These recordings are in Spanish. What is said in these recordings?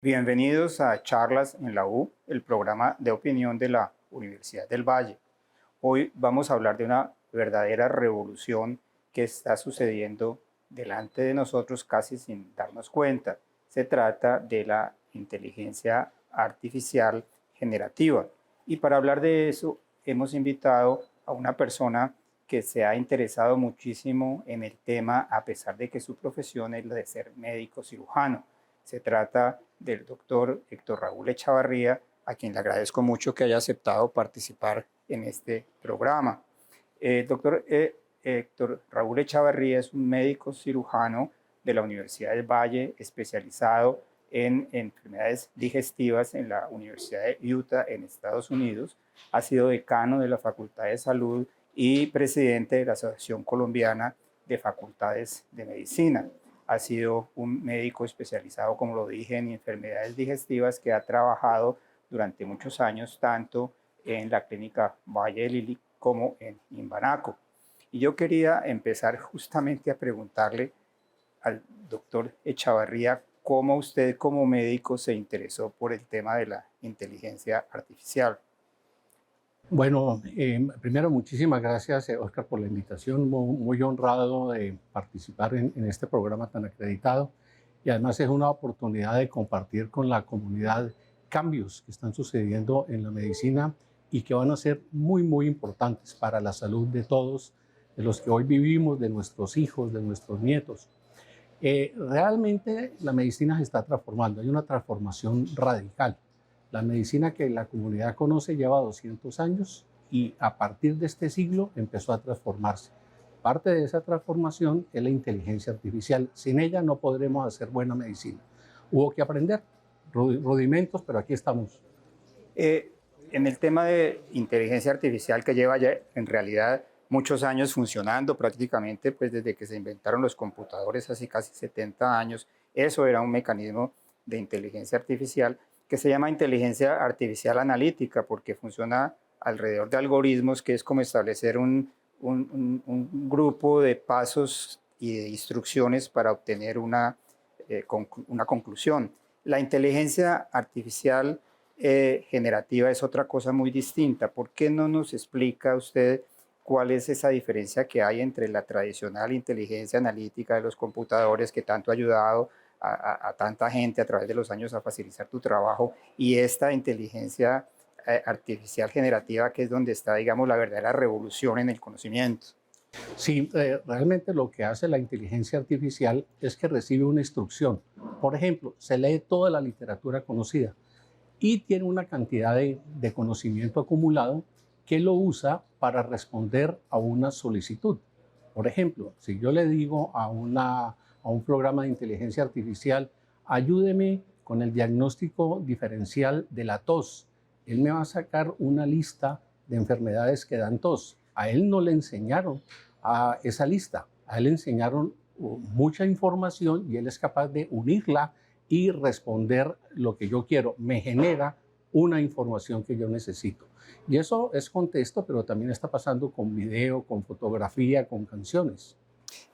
Bienvenidos a Charlas en la U, el programa de opinión de la Universidad del Valle. Hoy vamos a hablar de una verdadera revolución que está sucediendo delante de nosotros casi sin darnos cuenta. Se trata de la inteligencia artificial generativa. Y para hablar de eso hemos invitado a una persona que se ha interesado muchísimo en el tema a pesar de que su profesión es la de ser médico cirujano. Se trata del doctor Héctor Raúl Echavarría, a quien le agradezco mucho que haya aceptado participar en este programa. Doctor Héctor Raúl Echavarría es un médico cirujano de la Universidad del Valle, especializado en enfermedades digestivas en la Universidad de Utah en Estados Unidos. Ha sido decano de la Facultad de Salud y presidente de la Asociación Colombiana de Facultades de Medicina. Ha sido un médico especializado, como lo dije, en enfermedades digestivas que ha trabajado durante muchos años tanto en la clínica Valle de Lili como en Imbanaco. Y yo quería empezar justamente a preguntarle al doctor Echavarría cómo usted como médico se interesó por el tema de la inteligencia artificial. Bueno, primero muchísimas gracias, Oscar, por la invitación. Muy honrado de participar en este programa tan acreditado. Y además es una oportunidad de compartir con la comunidad cambios que están sucediendo en la medicina y que van a ser muy importantes para la salud de todos, de los que hoy vivimos, de nuestros hijos, de nuestros nietos. Realmente la medicina se está transformando, hay una transformación radical. La medicina que la comunidad conoce lleva 200 años y a partir de este siglo empezó a transformarse. Parte de esa transformación es la inteligencia artificial. Sin ella no podremos hacer buena medicina. Hubo que aprender rudimentos, pero aquí estamos. En el tema de inteligencia artificial que lleva ya en realidad muchos años funcionando prácticamente, pues desde que se inventaron los computadores hace casi 70 años, eso era un mecanismo de inteligencia artificial que se llama inteligencia artificial analítica porque funciona alrededor de algoritmos, que es como establecer un grupo de pasos y de instrucciones para obtener una conclusión. La inteligencia artificial generativa es otra cosa muy distinta. ¿Por qué no nos explica usted cuál es esa diferencia que hay entre la tradicional inteligencia analítica de los computadores que tanto ha ayudado a tanta gente a través de los años a facilitar tu trabajo y esta inteligencia artificial generativa, que es donde está, digamos, la verdadera revolución en el conocimiento? Sí, realmente lo que hace la inteligencia artificial es que recibe una instrucción. Por ejemplo, se lee toda la literatura conocida y tiene una cantidad de conocimiento acumulado que lo usa para responder a una solicitud. Por ejemplo, si yo le digo a un programa de inteligencia artificial, ayúdeme con el diagnóstico diferencial de la tos, él me va a sacar una lista de enfermedades que dan tos. A él no le enseñaron a esa lista, a él le enseñaron mucha información y él es capaz de unirla y responder lo que yo quiero. Me genera una información que yo necesito. Y eso es con texto, pero también está pasando con video, con fotografía, con canciones.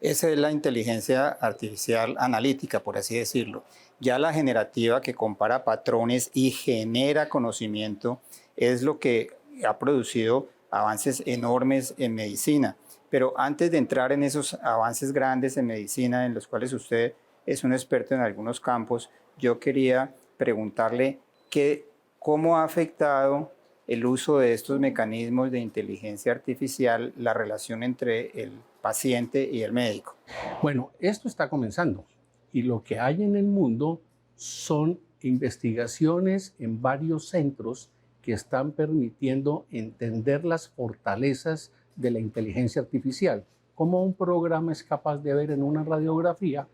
Esa es la inteligencia artificial analítica, por así decirlo. Ya la generativa, que compara patrones y genera conocimiento, es lo que ha producido avances enormes en medicina. Pero antes de entrar en esos avances grandes en medicina, en los cuales usted es un experto en algunos campos, yo quería preguntarle cómo ha afectado el uso de estos mecanismos de inteligencia artificial, la relación entre el paciente y el médico. Bueno, esto está comenzando y lo que hay en el mundo son investigaciones en varios centros que están permitiendo entender las fortalezas de la inteligencia artificial, como un programa es capaz de ver en una radiografía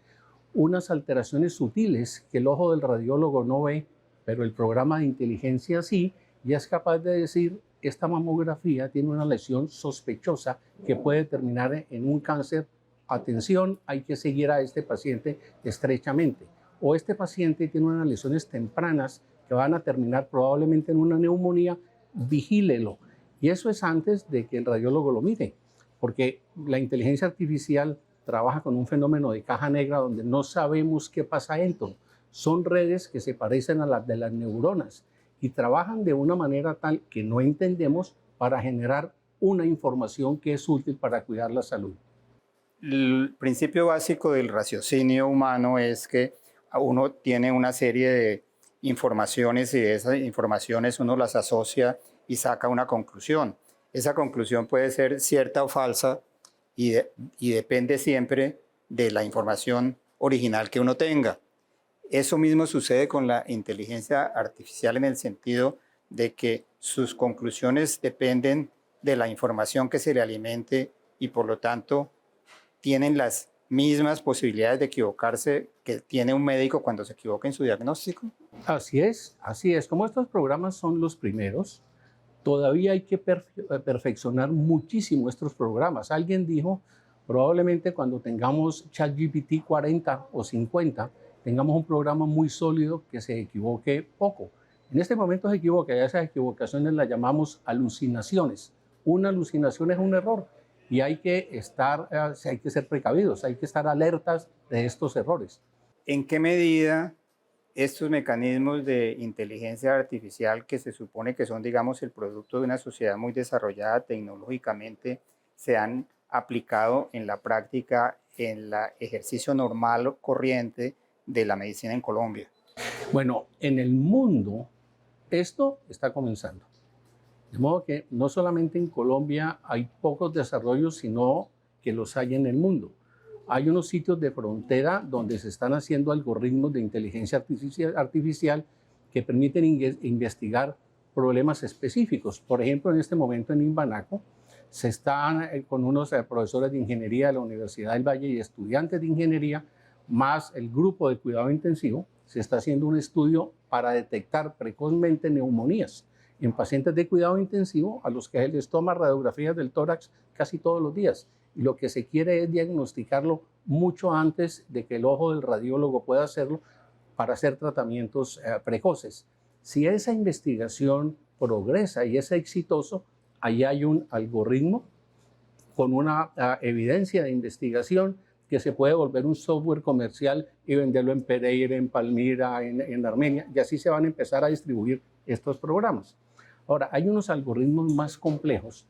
unas alteraciones sutiles que el ojo del radiólogo no ve, pero el programa de inteligencia sí, y es capaz de decir, esta mamografía tiene una lesión sospechosa que puede terminar en un cáncer. Atención, hay que seguir a este paciente estrechamente. O este paciente tiene unas lesiones tempranas que van a terminar probablemente en una neumonía, vigílelo. Y eso es antes de que el radiólogo lo mire, porque la inteligencia artificial trabaja con un fenómeno de caja negra donde no sabemos qué pasa dentro. son redes que se parecen a las de las neuronas y trabajan de una manera tal que no entendemos para generar una información que es útil para cuidar la salud. El principio básico del raciocinio humano es que uno tiene una serie de informaciones y de esas informaciones uno las asocia y saca una conclusión. Esa conclusión puede ser cierta o falsa y depende siempre de la información original que uno tenga. Eso mismo sucede con la inteligencia artificial en el sentido de que sus conclusiones dependen de la información que se le alimente y por lo tanto tienen las mismas posibilidades de equivocarse que tiene un médico cuando se equivoca en su diagnóstico. Así es, así es. Como estos programas son los primeros, todavía hay que perfeccionar muchísimo estos programas. Alguien dijo, probablemente cuando tengamos ChatGPT 40 o 50, tengamos un programa muy sólido que se equivoque poco. En este momento se equivoca, y a esas equivocaciones las llamamos alucinaciones. Una alucinación es un error y hay que ser precavidos, hay que estar alertas de estos errores. ¿En qué medida estos mecanismos de inteligencia artificial que se supone que son, digamos, el producto de una sociedad muy desarrollada tecnológicamente, se han aplicado en la práctica, en el ejercicio normal o corriente de la medicina en Colombia? Bueno, en el mundo esto está comenzando. De modo que no solamente en Colombia hay pocos desarrollos, sino que los hay en el mundo. Hay unos sitios de frontera donde se están haciendo algoritmos de inteligencia artificial que permiten investigar problemas específicos. Por ejemplo, en este momento en Imbanaco se están con unos profesores de ingeniería de la Universidad del Valle y estudiantes de ingeniería, más el grupo de cuidado intensivo, se está haciendo un estudio para detectar precozmente neumonías en pacientes de cuidado intensivo a los que se les toma radiografías del tórax casi todos los días. Y lo que se quiere es diagnosticarlo mucho antes de que el ojo del radiólogo pueda hacerlo para hacer tratamientos precoces. Si esa investigación progresa y es exitoso, ahí hay un algoritmo con una evidencia de investigación que se puede volver un software comercial y venderlo en Pereira, en Palmira, en Armenia, y así se van a empezar a distribuir estos programas. Ahora, hay unos algoritmos más complejos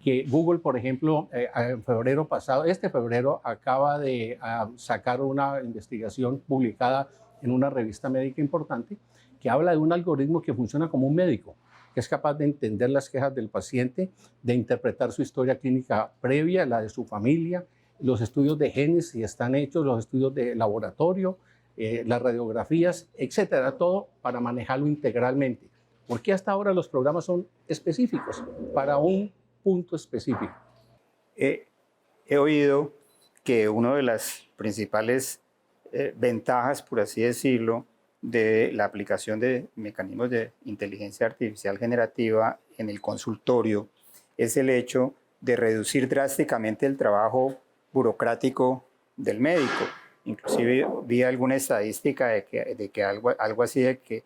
que Google, por ejemplo, en febrero pasado, este febrero, acaba de sacar una investigación publicada en una revista médica importante que habla de un algoritmo que funciona como un médico, que es capaz de entender las quejas del paciente, de interpretar su historia clínica previa, la de su familia, los estudios de genes si están hechos, los estudios de laboratorio, las radiografías, etcétera, todo para manejarlo integralmente. Porque hasta ahora los programas son específicos para un punto específico. He oído que una de las principales ventajas, por así decirlo, de la aplicación de mecanismos de inteligencia artificial generativa en el consultorio es el hecho de reducir drásticamente el trabajo burocrático del médico. Inclusive vi alguna estadística de que algo así de que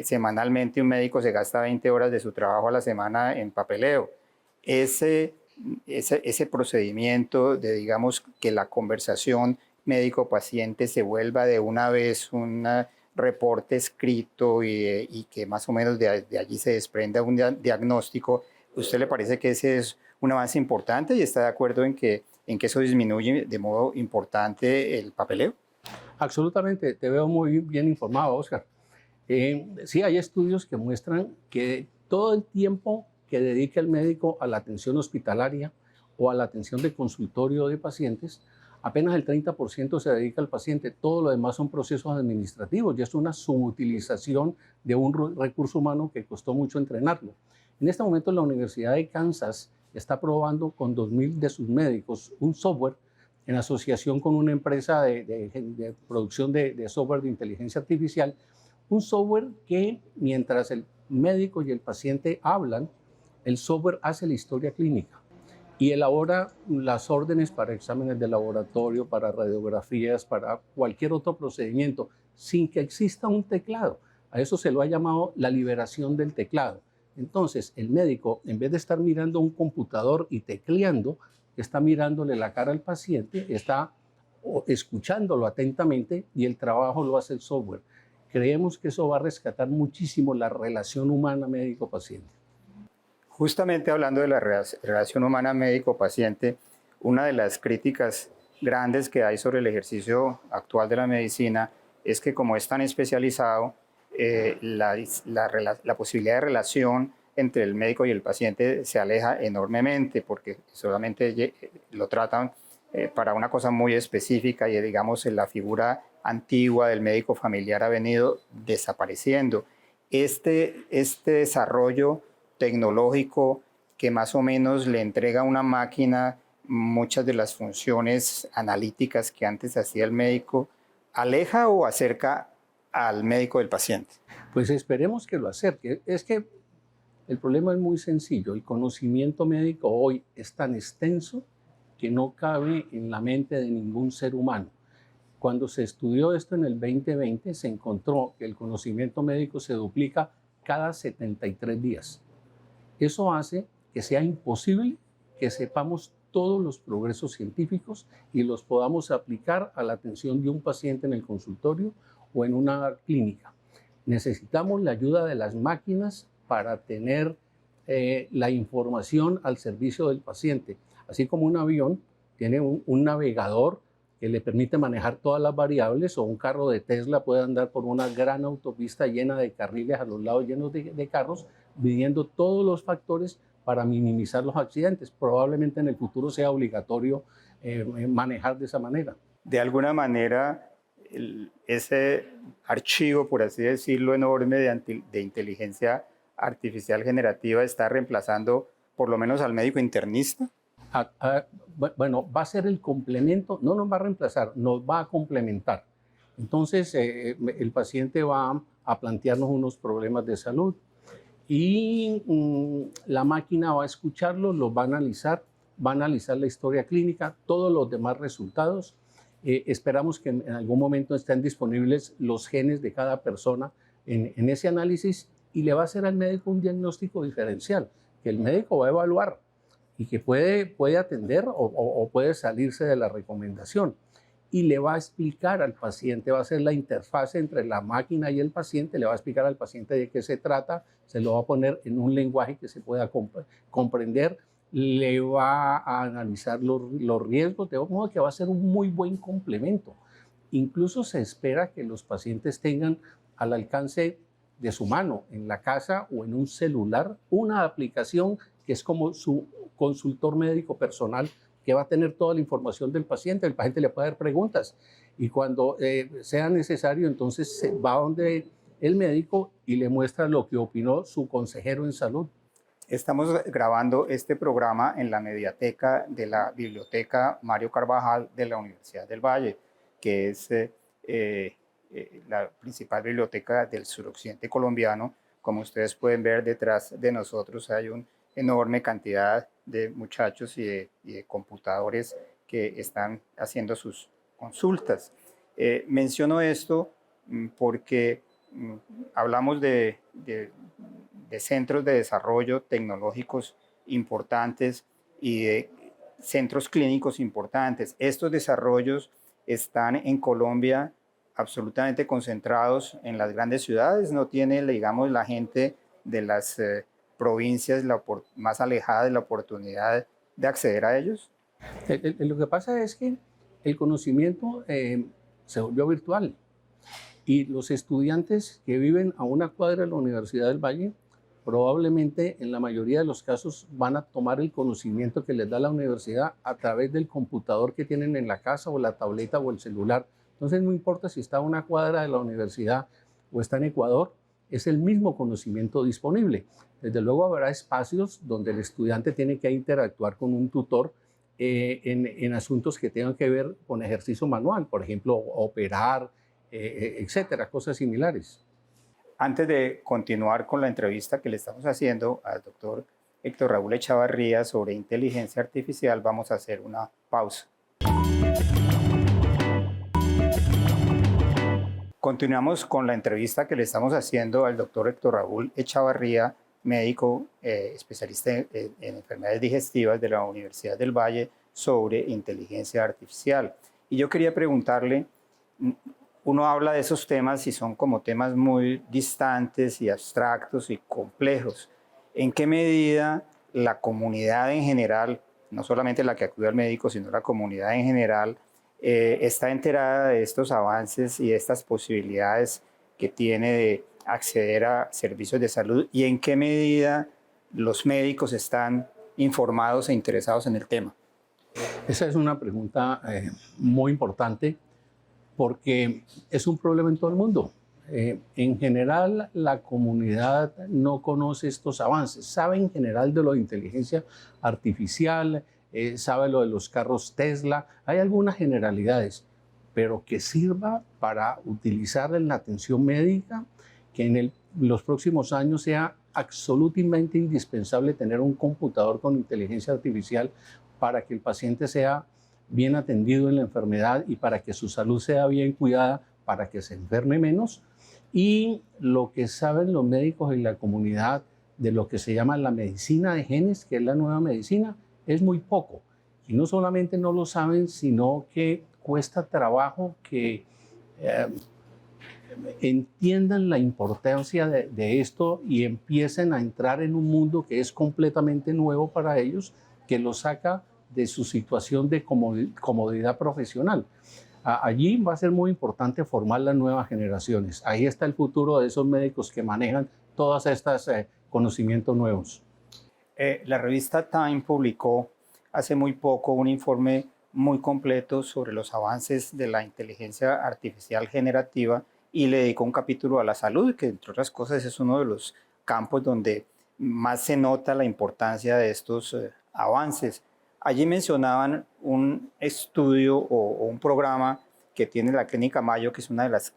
semanalmente un médico se gasta 20 horas de su trabajo a la semana en papeleo. Ese procedimiento de, digamos, que la conversación médico-paciente se vuelva de una vez un reporte escrito y que más o menos de allí se desprenda un diagnóstico, ¿usted le parece que ese es un avance importante y está de acuerdo en que eso disminuye de modo importante el papeleo? Absolutamente, te veo muy bien informado, Oscar. Sí, hay estudios que muestran que todo el tiempo que dedica el médico a la atención hospitalaria o a la atención de consultorio de pacientes, apenas el 30% se dedica al paciente, todo lo demás son procesos administrativos y es una subutilización de un recurso humano que costó mucho entrenarlo. En este momento la Universidad de Kansas está probando con 2.000 de sus médicos un software en asociación con una empresa de producción de software de inteligencia artificial, un software que mientras el médico y el paciente hablan, el software hace la historia clínica y elabora las órdenes para exámenes de laboratorio, para radiografías, para cualquier otro procedimiento, sin que exista un teclado. A eso se lo ha llamado la liberación del teclado. Entonces, el médico, en vez de estar mirando un computador y tecleando, está mirándole la cara al paciente, está escuchándolo atentamente y el trabajo lo hace el software. creemos que eso va a rescatar muchísimo la relación humana médico-paciente. Justamente hablando de la relación humana médico-paciente, una de las críticas grandes que hay sobre el ejercicio actual de la medicina es que como es tan especializado, la posibilidad de relación entre el médico y el paciente se aleja enormemente porque solamente lo tratan para una cosa muy específica y digamos la figura antigua del médico familiar ha venido desapareciendo. Este desarrollo tecnológico que más o menos le entrega a una máquina muchas de las funciones analíticas que antes hacía el médico, ¿aleja o acerca al médico del paciente? Pues esperemos que lo acerque. Es que el problema es muy sencillo. El conocimiento médico hoy es tan extenso que no cabe en la mente de ningún ser humano. Cuando se estudió esto en el 2020, se encontró que el conocimiento médico se duplica cada 73 días. Eso hace que sea imposible que sepamos todos los progresos científicos y los podamos aplicar a la atención de un paciente en el consultorio o en una clínica. Necesitamos la ayuda de las máquinas para tener la información al servicio del paciente. Así como un avión tiene un navegador que le permite manejar todas las variables, o un carro de Tesla puede andar por una gran autopista llena de carriles a los lados llenos de carros, midiendo todos los factores para minimizar los accidentes. Probablemente en el futuro sea obligatorio manejar de esa manera. De alguna manera, ese archivo, por así decirlo, enorme de inteligencia artificial generativa está reemplazando por lo menos al médico internista. Bueno, va a ser el complemento, no nos va a reemplazar, nos va a complementar. Entonces, el paciente va a plantearnos unos problemas de salud y la máquina va a escucharlo, los va a analizar la historia clínica, todos los demás resultados. Esperamos que en algún momento estén disponibles los genes de cada persona en ese análisis y le va a hacer al médico un diagnóstico diferencial, que el médico va a evaluar y que puede atender o puede salirse de la recomendación. Y le va a explicar al paciente, va a ser la interfase entre la máquina y el paciente, le va a explicar al paciente de qué se trata, se lo va a poner en un lenguaje que se pueda comprender, le va a analizar los riesgos, de modo que va a ser un muy buen complemento. Incluso se espera que los pacientes tengan al alcance de su mano, en la casa o en un celular, una aplicación que es como su consultor médico personal, que va a tener toda la información del paciente. El paciente le puede dar preguntas y cuando sea necesario, entonces se va donde el médico y le muestra lo que opinó su consejero en salud. Estamos grabando este programa en la mediateca de la Biblioteca Mario Carvajal de la Universidad del Valle, que es la principal biblioteca del suroccidente colombiano. Como ustedes pueden ver, detrás de nosotros hay una enorme cantidad de muchachos y de computadores que están haciendo sus consultas. Menciono esto porque hablamos de centros de desarrollo tecnológicos importantes y de centros clínicos importantes. Estos desarrollos están en Colombia absolutamente concentrados en las grandes ciudades, no tiene, digamos, la gente de las provincias más alejadas la oportunidad de acceder a ellos. Lo que pasa es que el conocimiento se volvió virtual y los estudiantes que viven a una cuadra de la Universidad del Valle probablemente en la mayoría de los casos van a tomar el conocimiento que les da la universidad a través del computador que tienen en la casa o la tableta o el celular. Entonces no importa si está a una cuadra de la universidad o está en Ecuador, es el mismo conocimiento disponible. Desde luego habrá espacios donde el estudiante tiene que interactuar con un tutor en asuntos que tengan que ver con ejercicio manual, por ejemplo, operar, etcétera, cosas similares. Antes de continuar con la entrevista que le estamos haciendo al doctor Héctor Raúl Echavarría sobre inteligencia artificial, vamos a hacer una pausa. Continuamos con la entrevista que le estamos haciendo al doctor Héctor Raúl Echavarría, médico especialista en enfermedades digestivas de la Universidad del Valle, sobre inteligencia artificial. Y yo quería preguntarle, uno habla de esos temas y son como temas muy distantes y abstractos y complejos. ¿En qué medida la comunidad en general, no solamente la que acude al médico, sino la comunidad en general, está enterada de estos avances y de estas posibilidades que tiene de acceder a servicios de salud? ¿Y en qué medida los médicos están informados e interesados en el tema? Esa es una pregunta muy importante porque es un problema en todo el mundo. En general, la comunidad no conoce estos avances. Sabe en general de lo de inteligencia artificial, sabe lo de los carros Tesla. Hay algunas generalidades, pero que sirva para utilizar en la atención médica, que en los próximos años sea absolutamente indispensable tener un computador con inteligencia artificial para que el paciente sea bien atendido en la enfermedad y para que su salud sea bien cuidada, para que se enferme menos. Y lo que saben los médicos y la comunidad de lo que se llama la medicina de genes, que es la nueva medicina, es muy poco. Y no solamente no lo saben, sino que cuesta trabajo que entiendan la importancia de esto y empiecen a entrar en un mundo que es completamente nuevo para ellos, que los saca de su situación de comodidad profesional. Allí va a ser muy importante formar las nuevas generaciones. Ahí está el futuro de esos médicos que manejan todos estos conocimientos nuevos. La revista Time publicó hace muy poco un informe muy completo sobre los avances de la inteligencia artificial generativa y le dedicó un capítulo a la salud, que entre otras cosas es uno de los campos donde más se nota la importancia de estos avances. Allí mencionaban un estudio o un programa que tiene la Clínica Mayo, que es una de las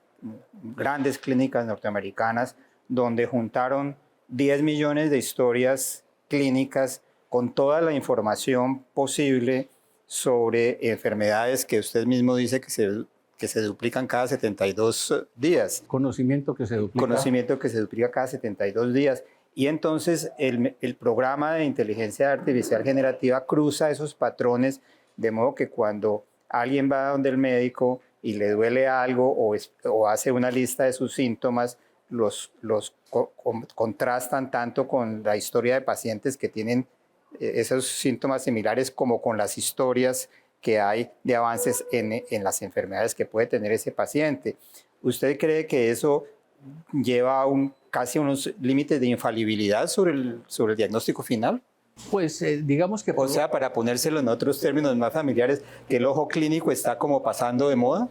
grandes clínicas norteamericanas, donde juntaron 10 millones de historias clínicas con toda la información posible sobre enfermedades que usted mismo dice que se duplican cada 72 días. Conocimiento que se duplica. Conocimiento que se duplica cada 72 días. Y entonces el programa de inteligencia artificial generativa cruza esos patrones, de modo que cuando alguien va donde el médico y le duele algo o hace una lista de sus síntomas, los contrastan tanto con la historia de pacientes que tienen esos síntomas similares como con las historias que hay de avances en las enfermedades que puede tener ese paciente. ¿Usted cree que eso lleva casi unos límites de infalibilidad sobre el diagnóstico final? Pues digamos que... O sea, para ponérselo en otros términos más familiares, que el ojo clínico está como pasando de moda.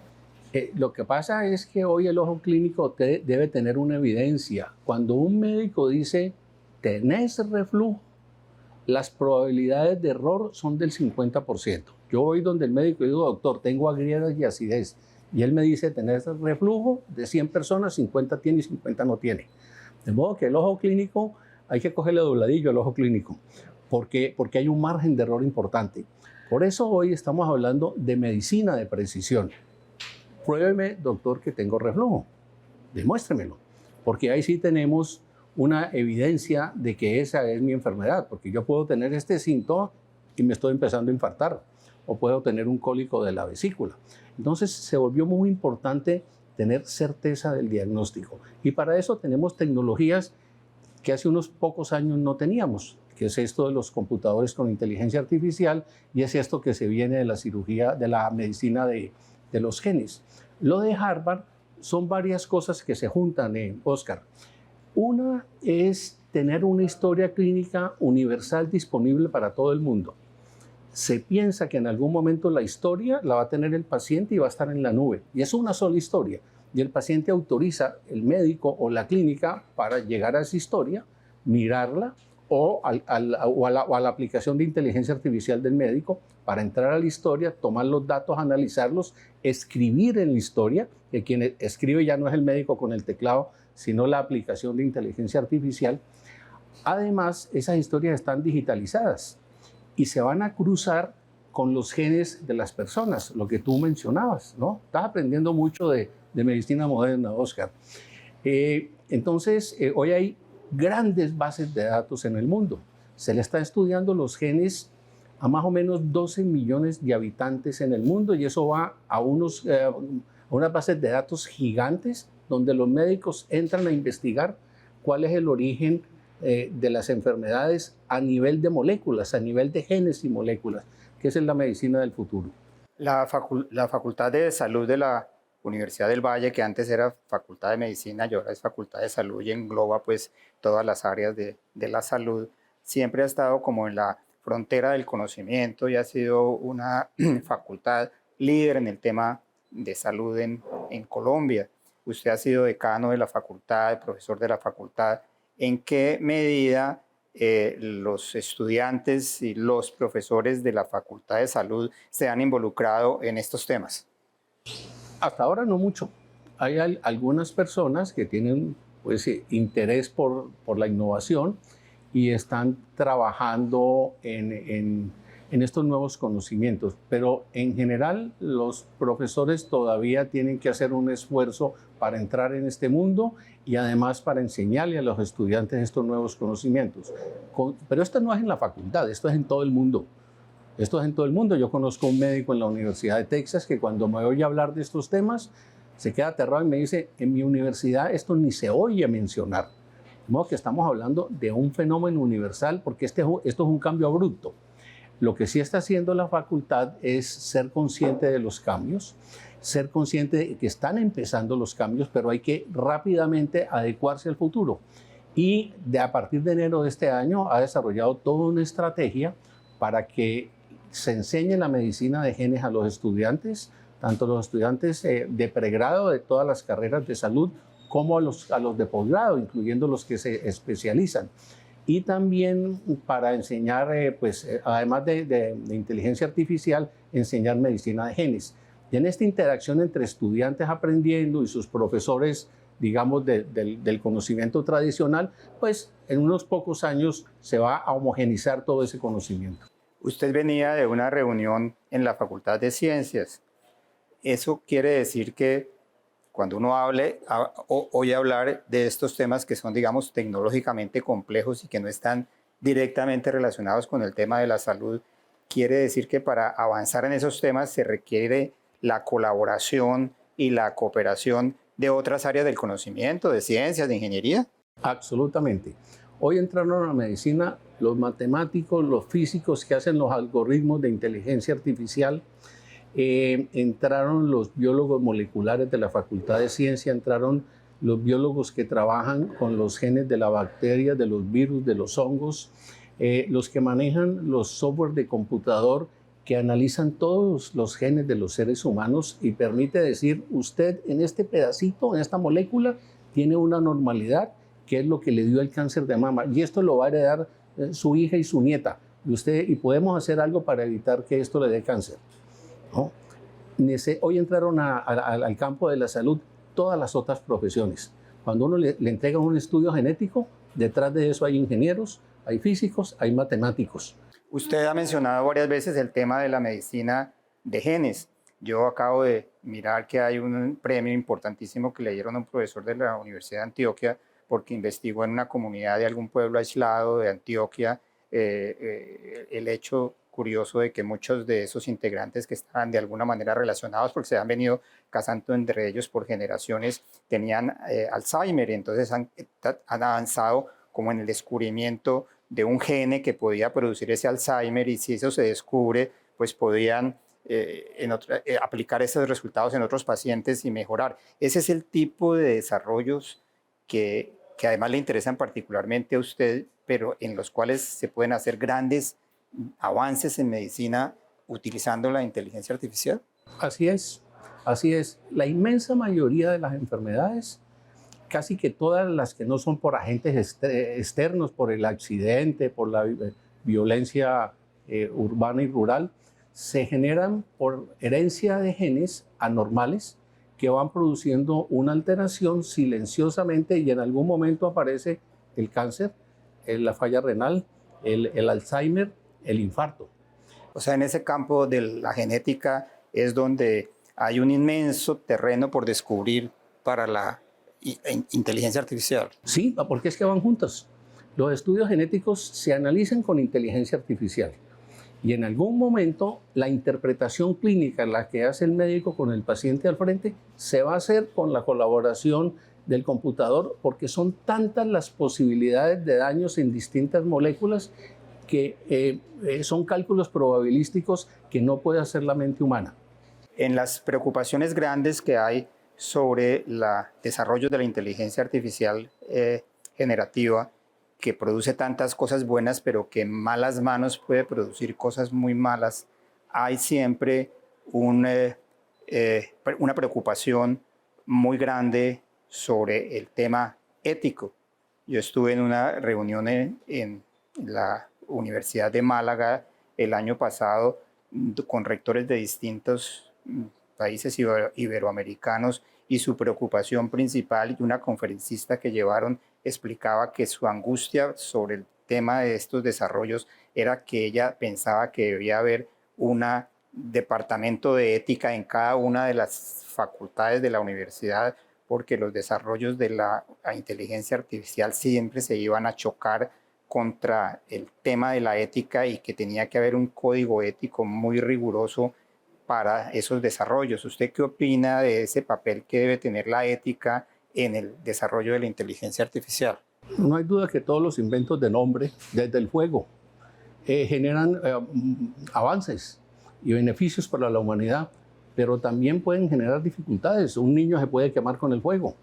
Lo que pasa es que hoy el ojo clínico debe tener una evidencia. Cuando un médico dice, ¿tenés reflujo?, las probabilidades de error son del 50%. Yo voy donde el médico y digo, doctor, tengo agrietas y acidez. Y él me dice, ¿tenés reflujo? De 100 personas, 50 tiene y 50 no tiene. De modo que el ojo clínico, hay que cogerle dobladillo al ojo clínico, porque hay un margen de error importante. Por eso hoy estamos hablando de medicina de precisión. Pruébeme, doctor, que tengo reflujo. Demuéstremelo, porque ahí sí tenemos una evidencia de que esa es mi enfermedad, porque yo puedo tener este síntoma y me estoy empezando a infartar, o puedo tener un cólico de la vesícula. Entonces se volvió muy importante tener certeza del diagnóstico, y para eso tenemos tecnologías que hace unos pocos años no teníamos, que es esto de los computadores con inteligencia artificial, y es esto que se viene de la cirugía, de la medicina de los genes. Lo de Harvard son varias cosas que se juntan, Oscar. Una es tener una historia clínica universal disponible para todo el mundo. Se piensa que en algún momento la historia la va a tener el paciente y va a estar en la nube. Y es una sola historia. Y el paciente autoriza el médico o la clínica para llegar a esa historia, mirarla o a la aplicación de inteligencia artificial del médico para entrar a la historia, tomar los datos, analizarlos, escribir en la historia, que quien escribe ya no es el médico con el teclado, sino la aplicación de inteligencia artificial. Además, esas historias están digitalizadas y se van a cruzar con los genes de las personas, lo que tú mencionabas, ¿no? Estás aprendiendo mucho de medicina moderna, Oscar. Entonces, hoy hay grandes bases de datos en el mundo. Se le está estudiando los genes a más o menos 12 millones de habitantes en el mundo, y eso va a unos unas bases de datos gigantes donde los médicos entran a investigar cuál es el origen de las enfermedades a nivel de moléculas, a nivel de genes y moléculas, que esa es la medicina del futuro. La Facultad de Salud de la Universidad del Valle, que antes era Facultad de Medicina y ahora es Facultad de Salud y engloba pues todas las áreas de la salud, siempre ha estado como en la frontera del conocimiento y ha sido una facultad líder en el tema de salud en Colombia. Usted ha sido decano de la facultad, profesor de la facultad. ¿En qué medida los estudiantes y los profesores de la Facultad de Salud se han involucrado en estos temas? Hasta ahora no mucho. Hay algunas personas que tienen pues, interés por la innovación y están trabajando en estos nuevos conocimientos, pero en general los profesores todavía tienen que hacer un esfuerzo para entrar en este mundo y además para enseñarle a los estudiantes estos nuevos conocimientos. Pero esto no es en la facultad, esto es en todo el mundo. Esto es en todo el mundo. Yo conozco un médico en la Universidad de Texas que cuando me oye hablar de estos temas se queda aterrado y me dice, en mi universidad esto ni se oye mencionar. De modo que estamos hablando de un fenómeno universal porque esto es un cambio abrupto. Lo que sí está haciendo la facultad es ser consciente de los cambios, ser consciente de que están empezando los cambios, pero hay que rápidamente adecuarse al futuro. Y a partir de enero de este año ha desarrollado toda una estrategia para que se enseñe la medicina de genes a los estudiantes, tanto los estudiantes de pregrado de todas las carreras de salud, como a los de posgrado, incluyendo los que se especializan. Y también para enseñar, además de inteligencia artificial, enseñar medicina de genes. Y en esta interacción entre estudiantes aprendiendo y sus profesores, digamos, del conocimiento tradicional, pues en unos pocos años se va a homogenizar todo ese conocimiento. Usted venía de una reunión en la Facultad de Ciencias. Eso quiere decir que cuando uno oye hablar de estos temas que son, digamos, tecnológicamente complejos y que no están directamente relacionados con el tema de la salud, quiere decir que para avanzar en esos temas se requiere la colaboración y la cooperación de otras áreas del conocimiento, de ciencias, de ingeniería. Absolutamente. Hoy entraron a la medicina los matemáticos, los físicos que hacen los algoritmos de inteligencia artificial, entraron los biólogos moleculares de la Facultad de Ciencia, entraron los biólogos que trabajan con los genes de la bacteria, de los virus, de los hongos, los que manejan los software de computador que analizan todos los genes de los seres humanos y permite decir, usted en este pedacito, en esta molécula, tiene una normalidad, que es lo que le dio el cáncer de mama, y esto lo va a heredar su hija y su nieta, y podemos hacer algo para evitar que esto le dé cáncer, ¿no? Hoy entraron al campo de la salud todas las otras profesiones. Cuando uno le entrega un estudio genético, detrás de eso hay ingenieros, hay físicos, hay matemáticos. Usted ha mencionado varias veces el tema de la medicina de genes. Yo acabo de mirar que hay un premio importantísimo que le dieron a un profesor de la Universidad de Antioquia porque investigó en una comunidad de algún pueblo aislado de Antioquia el hecho curioso de que muchos de esos integrantes que estaban de alguna manera relacionados, porque se han venido casando entre ellos por generaciones, tenían Alzheimer, y entonces han avanzado como en el descubrimiento de un gene que podía producir ese Alzheimer, y si eso se descubre, pues podían aplicar esos resultados en otros pacientes y mejorar. Ese es el tipo de desarrollos que además le interesan particularmente a usted, pero en los cuales se pueden hacer grandes avances en medicina utilizando la inteligencia artificial. Así es, así es. La inmensa mayoría de las enfermedades, casi que todas las que no son por agentes externos, por el accidente, por la violencia urbana y rural, se generan por herencia de genes anormales que van produciendo una alteración silenciosamente y en algún momento aparece el cáncer, la falla renal, el Alzheimer, el infarto. O sea, en ese campo de la genética es donde hay un inmenso terreno por descubrir para la inteligencia artificial. Sí, porque es que van juntas. Los estudios genéticos se analizan con inteligencia artificial Y en algún momento la interpretación clínica, la que hace el médico con el paciente al frente, se va a hacer con la colaboración del computador, porque son tantas las posibilidades de daños en distintas moléculas que son cálculos probabilísticos que no puede hacer la mente humana. En las preocupaciones grandes que hay sobre el desarrollo de la inteligencia artificial generativa, que produce tantas cosas buenas, pero que en malas manos puede producir cosas muy malas, hay siempre una preocupación muy grande sobre el tema ético. Yo estuve en una reunión en la Universidad de Málaga el año pasado con rectores de distintos países iberoamericanos, y su preocupación principal, y una conferencista que llevaron explicaba que su angustia sobre el tema de estos desarrollos era que ella pensaba que debía haber un departamento de ética en cada una de las facultades de la universidad, porque los desarrollos de la inteligencia artificial siempre se iban a chocar contra el tema de la ética, y que tenía que haber un código ético muy riguroso para esos desarrollos. ¿Usted qué opina de ese papel que debe tener la ética en el desarrollo de la inteligencia artificial? No hay duda que todos los inventos del hombre, desde el fuego, generan avances y beneficios para la humanidad, pero también pueden generar dificultades. Un niño se puede quemar con el fuego,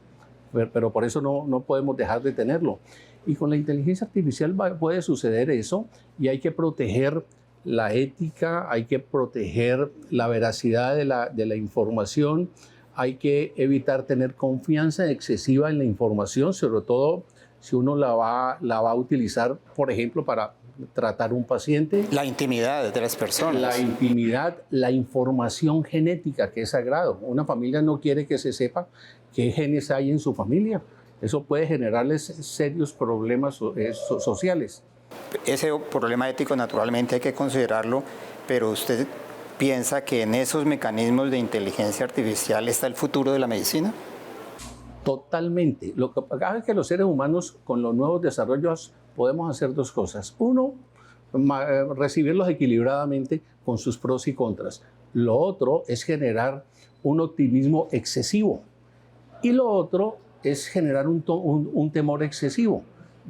pero por eso no podemos dejar de tenerlo. Y con la inteligencia artificial puede suceder eso, y hay que proteger la ética, hay que proteger la veracidad de la información, hay que evitar tener confianza excesiva en la información, sobre todo si uno la va a utilizar, por ejemplo, para tratar un paciente. La intimidad de las personas. La intimidad, la información genética, que es sagrado. Una familia no quiere que se sepa qué genes hay en su familia. Eso puede generarles serios problemas sociales. Ese problema ético naturalmente hay que considerarlo, pero ¿usted piensa que en esos mecanismos de inteligencia artificial está el futuro de la medicina? Totalmente. Lo que pasa es que los seres humanos, con los nuevos desarrollos, podemos hacer dos cosas. Uno, recibirlos equilibradamente con sus pros y contras. Lo otro es generar un optimismo excesivo. Y lo otro es generar un temor excesivo.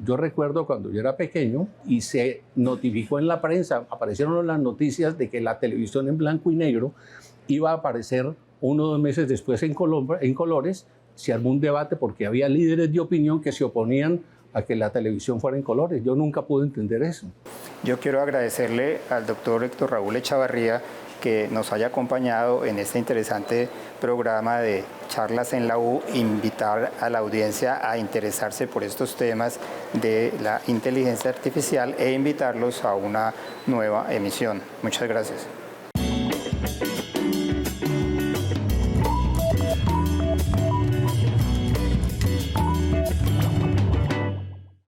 Yo recuerdo cuando yo era pequeño y se notificó en la prensa, aparecieron las noticias de que la televisión en blanco y negro iba a aparecer 1 o 2 meses después en colores. Se armó un debate porque había líderes de opinión que se oponían a que la televisión fuera en colores. Yo nunca pude entender eso. Yo quiero agradecerle al doctor Héctor Raúl Echavarría que nos haya acompañado en este interesante programa de Charlas en la U, invitar a la audiencia a interesarse por estos temas de la inteligencia artificial e invitarlos a una nueva emisión. Muchas gracias.